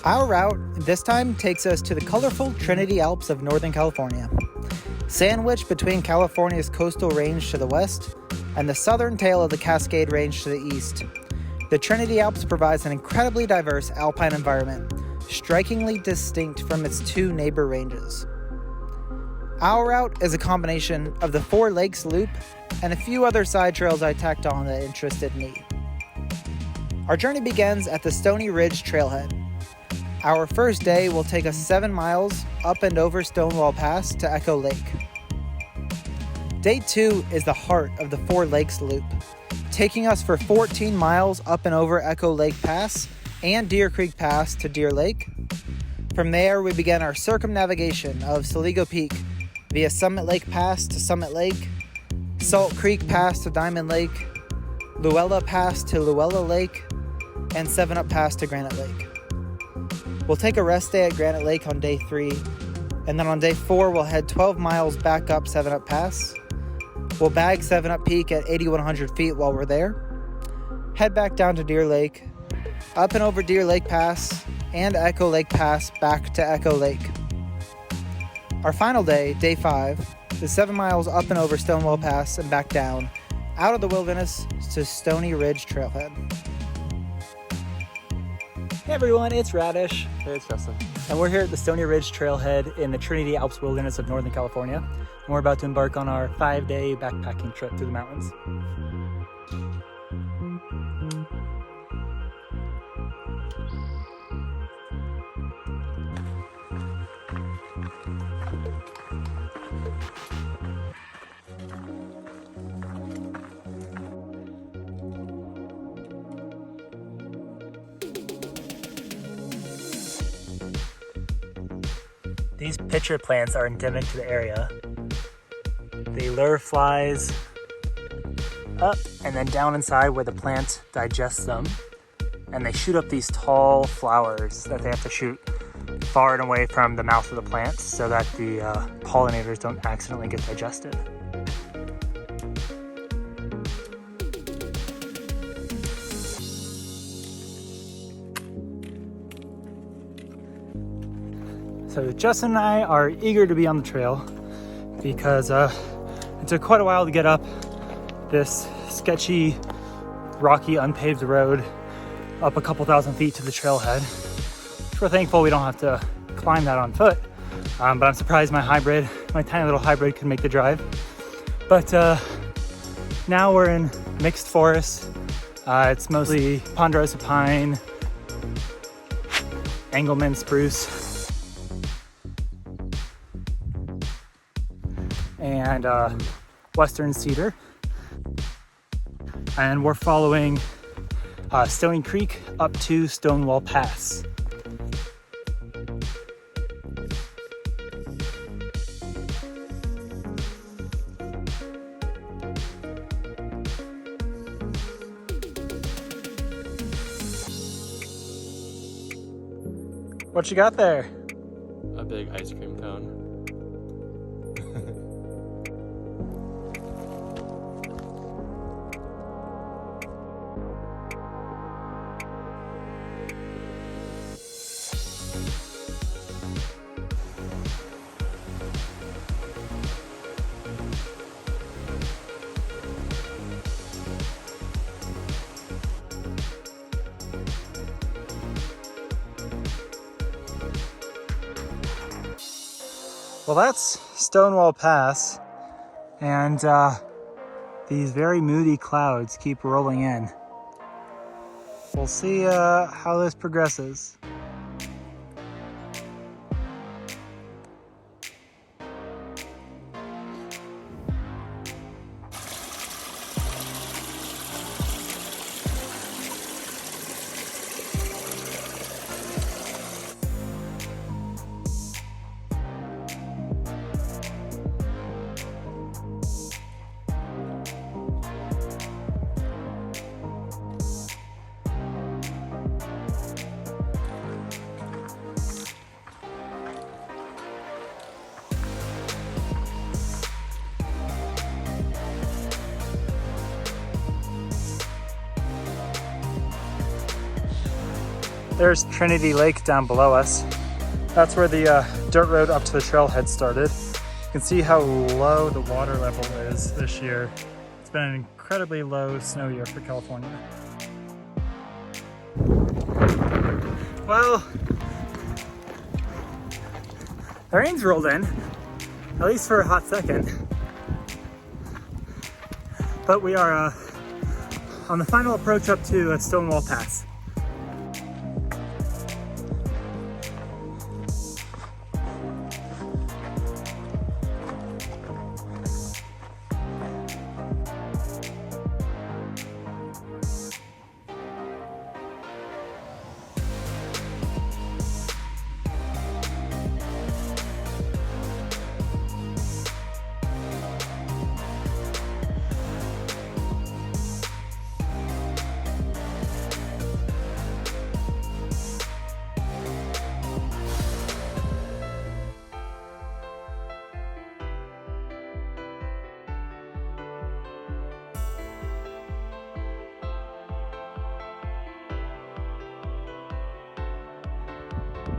Our route this time takes us to the colorful Trinity Alps of Northern California. Sandwiched between California's coastal range to the west and the southern tail of the Cascade Range to the east, the Trinity Alps provides an incredibly diverse alpine environment, strikingly distinct from its two neighbor ranges. Our route is a combination of the Four Lakes Loop and a few other side trails I tacked on that interested me. Our journey begins at the Stony Ridge Trailhead. Our first day will take us 7 miles up and over Stonewall Pass to Echo Lake. Day 2 is the heart of the Four Lakes Loop, taking us for 14 miles up and over Echo Lake Pass and Deer Creek Pass to Deer Lake. From there, we begin our circumnavigation of Saligo Peak via Summit Lake Pass to Summit Lake, Salt Creek Pass to Diamond Lake, Luella Pass to Luella Lake, and 7-Up Pass to Granite Lake. We'll take a rest day at Granite Lake on day 3, and then on day 4 we'll head 12 miles back up 7-Up Pass. We'll bag 7-Up Peak at 8,100 feet while we're there, head back down to Deer Lake, up and over Deer Lake Pass, and Echo Lake Pass back to Echo Lake. Our final day, day 5, is 7 miles up and over Stonewall Pass and back down, out of the wilderness to Stony Ridge Trailhead. Hey everyone, it's Radish. Hey, it's Justin. And we're here at the Stony Ridge Trailhead in the Trinity Alps Wilderness of Northern California. And we're about to embark on our 5-day backpacking trip through the mountains. These pitcher plants are endemic to the area. They lure flies up and then down inside where the plant digests them. And they shoot up these tall flowers that they have to shoot far and away from the mouth of the plant so that the pollinators don't accidentally get digested. So Justin and I are eager to be on the trail because it took quite a while to get up this sketchy, rocky, unpaved road up a couple thousand feet to the trailhead. We're thankful we don't have to climb that on foot, but I'm surprised my tiny little hybrid could make the drive. But now we're in mixed forest. It's mostly ponderosa pine, Engelmann spruce, and western cedar, and we're following Stony Creek up to Stonewall Pass. What you got there? A big ice cream cone. Well, that's Stonewall Pass, and these very moody clouds keep rolling in. We'll see how this progresses. There's Trinity Lake down below us. That's where the dirt road up to the trailhead started. You can see how low the water level is this year. It's been an incredibly low snow year for California. Well, the rain's rolled in, at least for a hot second. But we are on the final approach up to Stonewall Pass.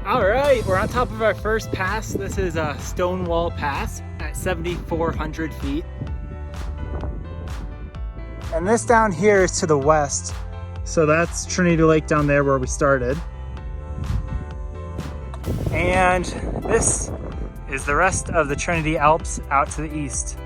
All right, we're on top of our first pass. This is Stonewall Pass at 7,400 feet. And this down here is to the west. So that's Trinity Lake down there where we started. And this is the rest of the Trinity Alps out to the east.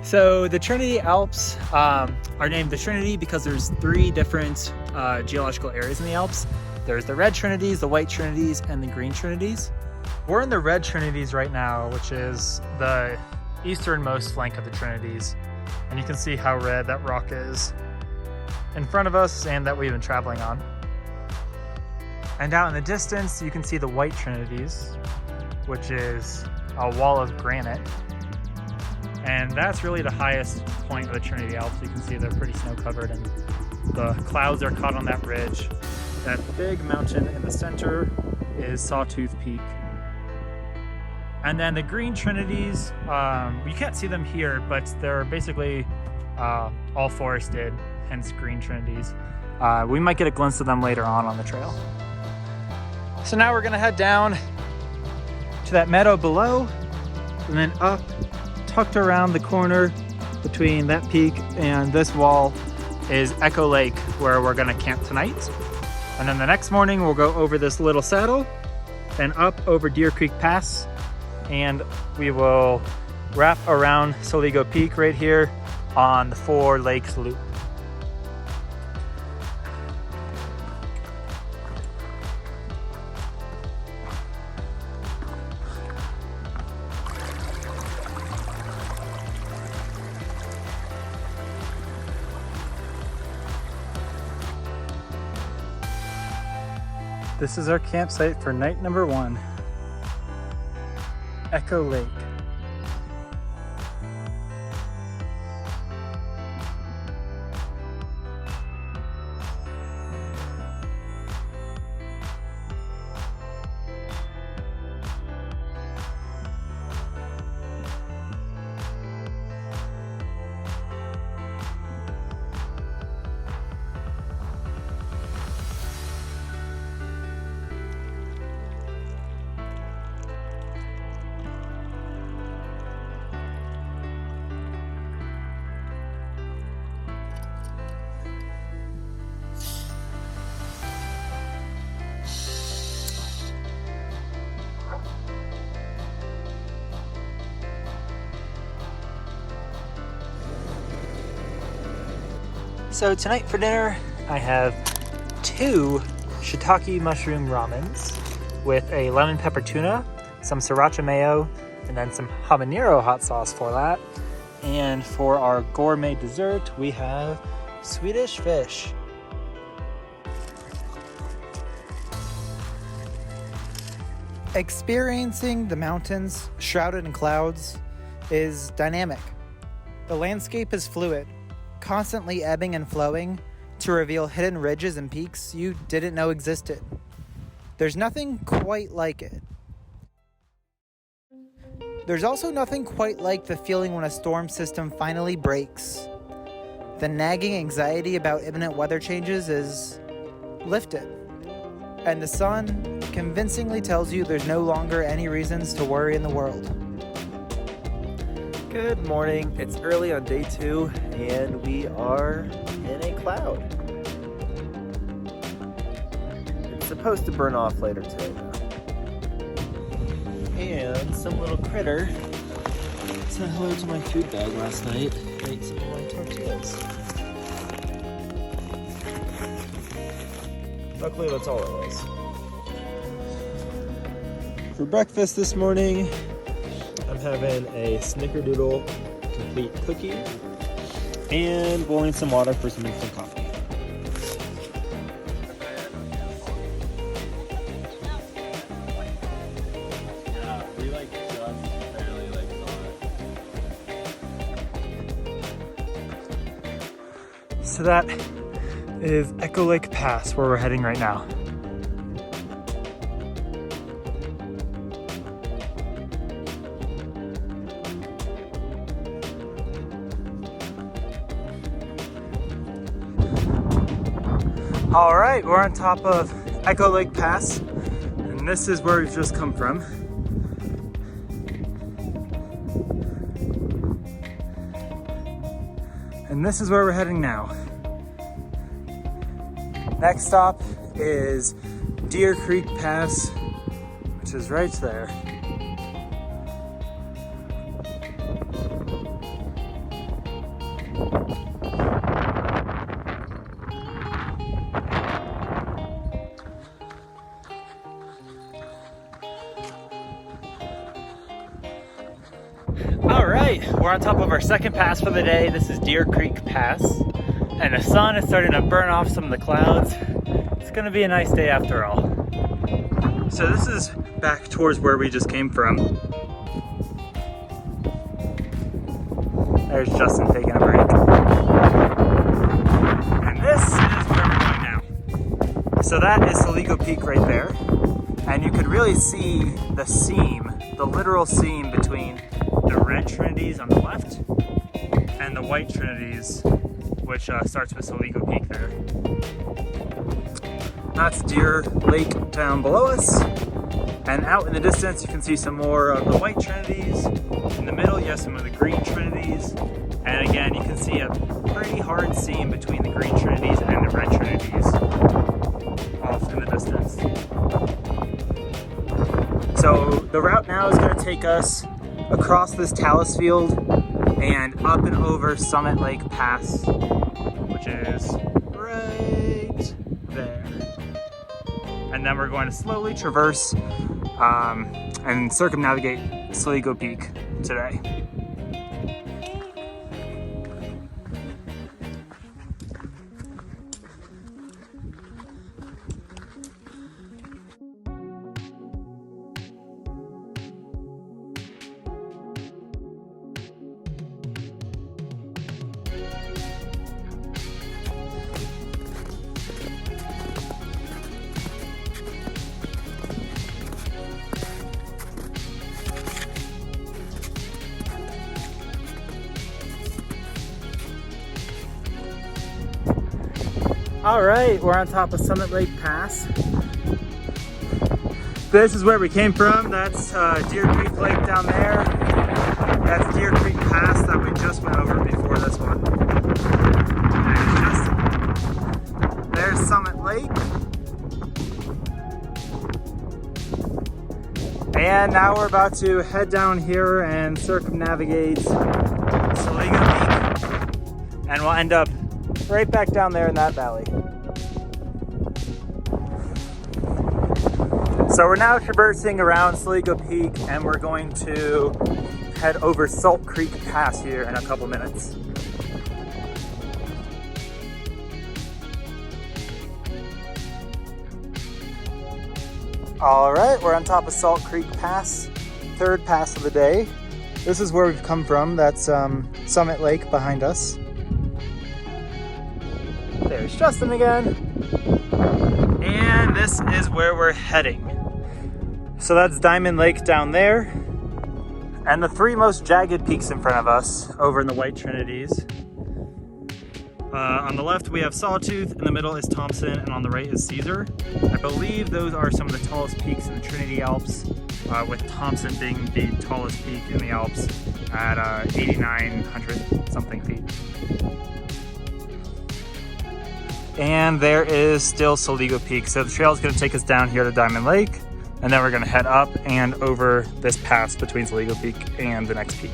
So the Trinity Alps are named the Trinity because there's 3 different geological areas in the Alps. There's the red Trinities, the white Trinities, and the green Trinities. We're in the red Trinities right now, which is the easternmost flank of the Trinities. And you can see how red that rock is in front of us and that we've been traveling on. And out in the distance, you can see the white Trinities, which is a wall of granite. And that's really the highest point of the Trinity Alps. You can see they're pretty snow covered and the clouds are caught on that ridge. That big mountain in the center is Sawtooth Peak. And then the green Trinities, you can't see them here, but they're basically all forested, hence green Trinities. We might get a glimpse of them later on the trail. So now we're gonna head down to that meadow below and then up, tucked around the corner between that peak and this wall is Echo Lake, where we're gonna camp tonight. And then the next morning we'll go over this little saddle and up over Deer Creek Pass, and we will wrap around Soligo Peak right here on the 4 Lakes Loop. This is our campsite for night number 1, Echo Lake. So tonight for dinner, I have 2 shiitake mushroom ramens with a lemon pepper tuna, some sriracha mayo, and then some habanero hot sauce for that. And for our gourmet dessert, we have Swedish fish. Experiencing the mountains shrouded in clouds is dynamic. The landscape is fluid, constantly ebbing and flowing to reveal hidden ridges and peaks you didn't know existed. There's nothing quite like it. There's also nothing quite like the feeling when a storm system finally breaks. the nagging anxiety about imminent weather changes is lifted, and the sun convincingly tells you there's no longer any reasons to worry in the world. Good morning. It's early on day 2 and we are in a cloud. It's supposed to burn off later today though. And some little critter said hello to my food bag last night. I ate some of my tortillas. Luckily that's all it was. For breakfast this morning, I'm having a snickerdoodle complete cookie and boiling some water for some instant coffee. We like just barely like saw it. So that is Echo Lake Pass where we're heading right now. All right, we're on top of Echo Lake Pass, and this is where we've just come from. And this is where we're heading now. Next stop is Deer Creek Pass, which is right there. All right, we're on top of our second pass for the day. This is Deer Creek Pass, and the sun is starting to burn off some of the clouds. It's gonna be a nice day after all. So this is back towards where we just came from. There's Justin taking a break. And this is where we're going now. So that is Saligo Peak right there. And you could really see the seam, the literal seam between the red Trinities on the left and the white Trinities, which starts with Saligo Peak there. That's Deer Lake down below us. And out in the distance, you can see some more of the white Trinities. In the middle, you have some of the green Trinities. And again, you can see a pretty hard seam between the green Trinities and the red Trinities off in the distance. So the route now is going to take us across this talus field and up and over Summit Lake Pass, which is right there. And then we're going to slowly traverse and circumnavigate Saligo Peak today. All right, we're on top of Summit Lake Pass. This is where we came from. That's Deer Creek Lake down there. That's Deer Creek Pass that we just went over before this one. There's Summit Lake. And now we're about to head down here and circumnavigate Saligo Peak. And we'll end up right back down there in that valley. So we're now traversing around Saligo Peak and we're going to head over Salt Creek Pass here in a couple minutes. All right, we're on top of Salt Creek Pass, third pass of the day. This is where we've come from. That's Summit Lake behind us. There's Justin again. And this is where we're heading. So that's Diamond Lake down there. And the three most jagged peaks in front of us over in the White Trinities. On the left we have Sawtooth, in the middle is Thompson, and on the right is Caesar. I believe those are some of the tallest peaks in the Trinity Alps, with Thompson being the tallest peak in the Alps at 8,900 something feet. And there is still Saligo Peak. So the trail is going to take us down here to Diamond Lake, and then we're going to head up and over this pass between Saligo Peak and the next peak.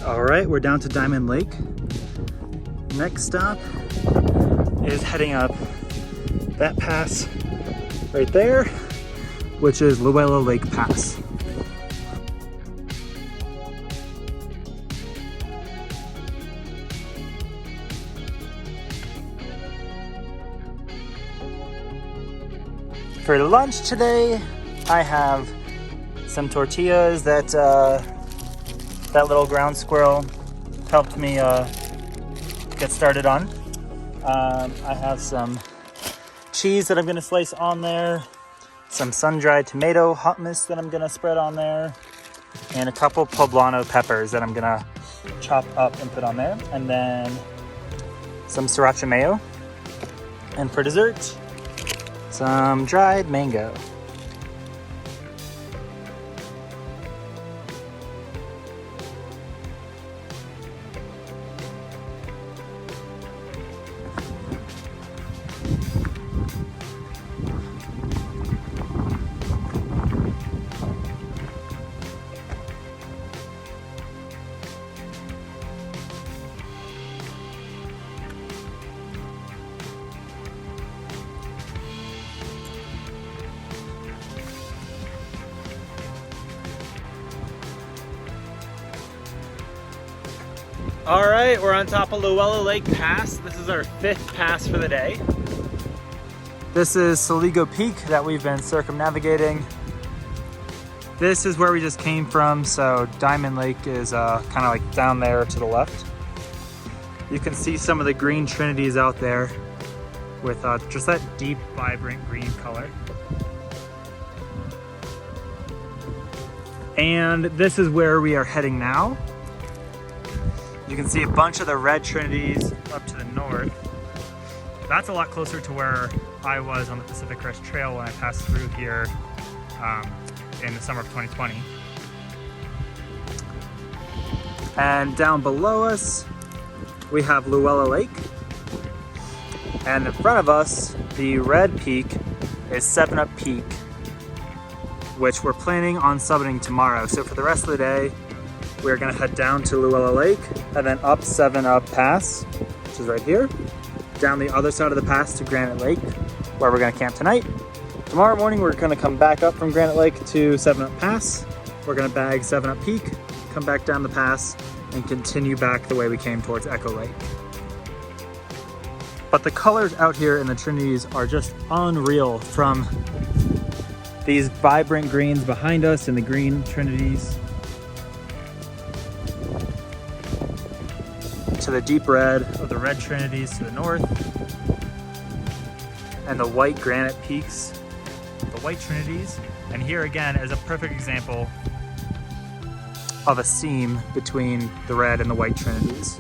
All right, we're down to Diamond Lake. Next stop is heading up that pass right there, which is Luella Lake Pass. For lunch today, I have some tortillas that little ground squirrel helped me get started on. I have some cheese that I'm gonna slice on there, some sun-dried tomato hot mist that I'm gonna spread on there, and a couple poblano peppers that I'm gonna chop up and put on there, and then some sriracha mayo. And for dessert, some dried mango. All right, we're on top of Luella Lake Pass. This is our 5th pass for the day. This is Saligo Peak that we've been circumnavigating. This is where we just came from, so Diamond Lake is kind of like down there to the left. You can see some of the green Trinities out there with just that deep, vibrant green color. And this is where we are heading now. You can see a bunch of the red Trinities up to the north. That's a lot closer to where I was on the Pacific Crest Trail when I passed through here in the summer of 2020. And down below us, we have Luella Lake. And in front of us, the red peak is 7 Up Peak, which we're planning on summiting tomorrow. So for the rest of the day, we're gonna head down to Luella Lake and then up 7 Up Pass, which is right here, down the other side of the pass to Granite Lake, where we're gonna camp tonight. Tomorrow morning, we're gonna come back up from Granite Lake to 7 Up Pass. We're gonna bag 7 Up Peak, come back down the pass, and continue back the way we came towards Echo Lake. But the colors out here in the Trinities are just unreal, from these vibrant greens behind us and the green Trinities to the deep red of the red Trinities to the north, and the white granite peaks, the white Trinities. And here again is a perfect example of a seam between the red and the white Trinities.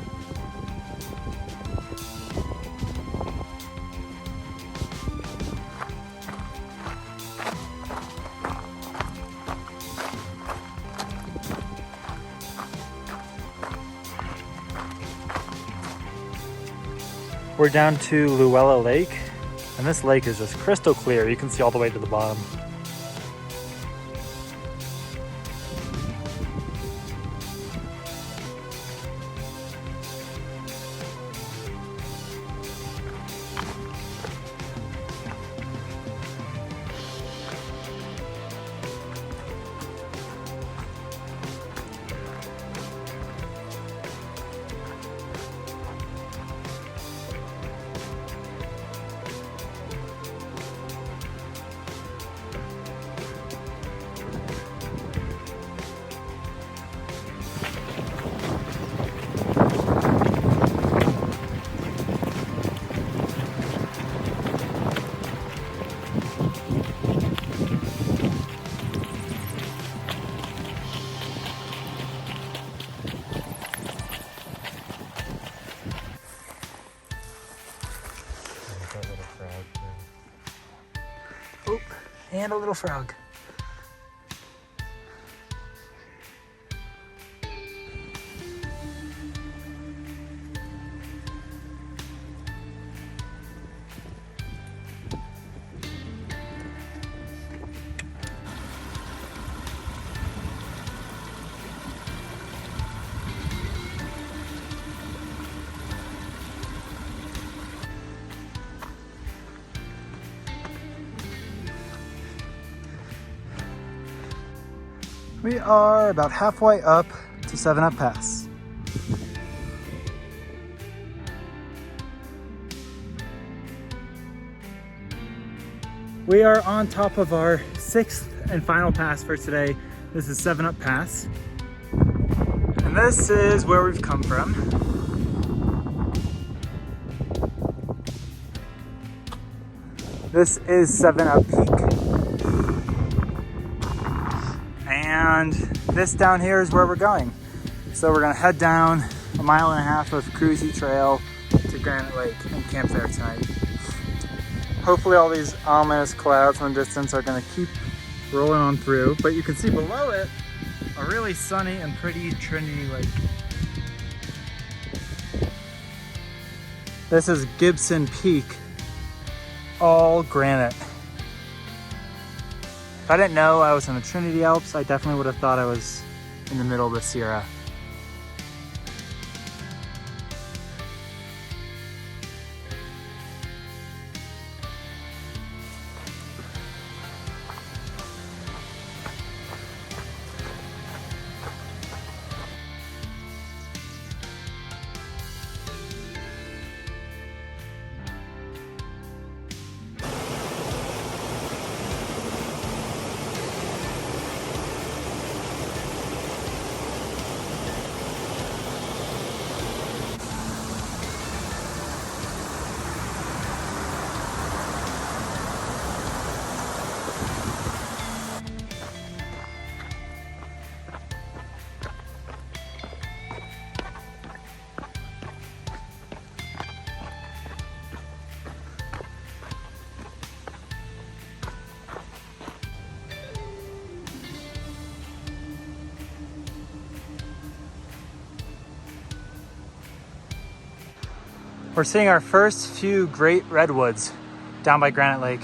We're down to Luella Lake, and this lake is just crystal clear. You can see all the way to the bottom. that little frog there. Oop, and a little frog. We are about halfway up to 7 Up Pass. We are on top of our 6th and final pass for today. This is 7 Up Pass. And this is where we've come from. This is 7 Up Peak. And this down here is where we're going. So we're gonna head down 1.5 miles of cruisy trail to Granite Lake and camp there tonight. Hopefully all these ominous clouds in the distance are gonna keep rolling on through, but you can see below it a really sunny and pretty Trinity Lake. This is Gibson Peak, all granite. If I didn't know I was in the Trinity Alps, I definitely would have thought I was in the middle of the Sierra. We're seeing our first few great redwoods down by Granite Lake.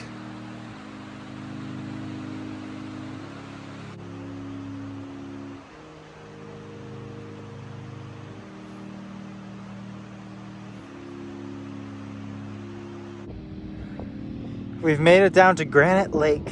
We've made it down to Granite Lake.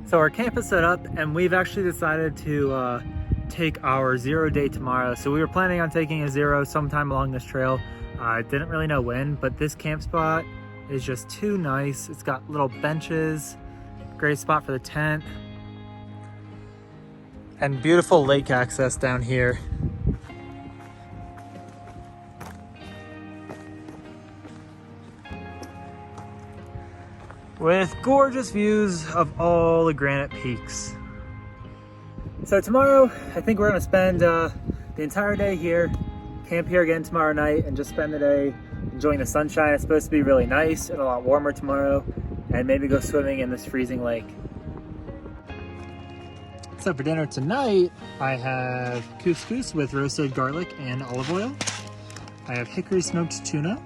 So our camp is set up and we've actually decided to take our 0 day tomorrow. So we were planning on taking a 0 sometime along this trail. I didn't really know when, but this camp spot is just too nice. It's got little benches, great spot for the tent, and beautiful lake access down here. With gorgeous views of all the granite peaks. So tomorrow, I think we're gonna spend the entire day here, camp here again tomorrow night, and just spend the day enjoying the sunshine. It's supposed to be really nice and a lot warmer tomorrow, and maybe go swimming in this freezing lake. So for dinner tonight, I have couscous with roasted garlic and olive oil. I have hickory smoked tuna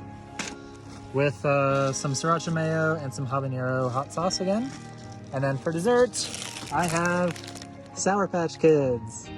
with some sriracha mayo and some habanero hot sauce again. And then for dessert, I have Sour Patch Kids.